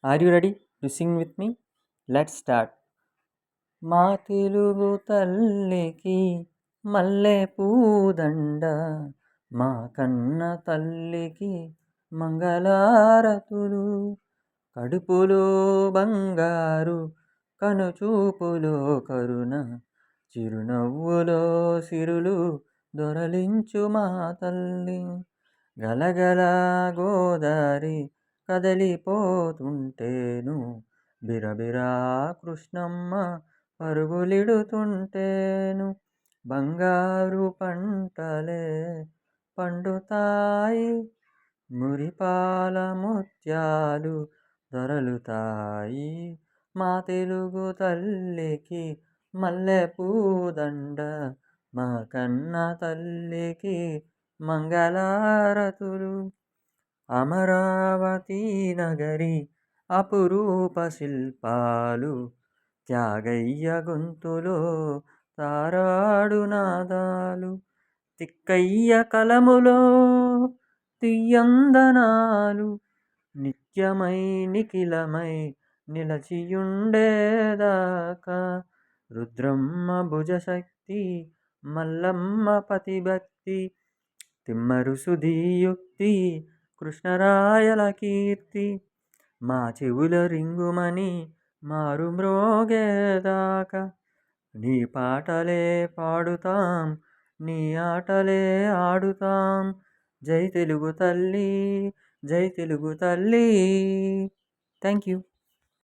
Are you ready to sing with me? Let's start. మా తెలుగు తల్లికి మల్లె పూదండ, మా కన్న తల్లికి మంగళారతులు. కడుపులో బంగారు, కనుచూపులో కరుణ, చిరునవ్వులో సిరులు దొరలించు మా తల్లి. గలగల గోదారి కదలిపోతుంటేను, బిరబిరా కృష్ణమ్మ పరుగులిడుతుంటేను. బంగారు పంటలే పండుతాయి, మురిపాల ముత్యాలు దొరలుతాయి. మా తెలుగు తల్లికి మల్లె పూదండ, మా కన్న తల్లికి మంగళారతులు. అమరావతి నగరి అపురూప శిల్పాలు, త్యాగయ్య గొంతులో తారాడు నాదాలు. తిక్కయ్య కలములో తియ్యందనాలు, నిత్యమై నిఖిలమై నిలచియుండేదాకా. రుద్రమ్మ భుజశక్తి, మల్లమ్మ పతిభక్తి, తిమ్మరు సుధీయుక్తి, కృష్ణరాయల కీర్తి. మా చెవుల రింగుమని మారు మ్రోగేదాకా నీ పాటలే పాడుతాం, నీ ఆటలే ఆడుతాం. జై తెలుగు తల్లి, జై తెలుగు తల్లి. Thank you.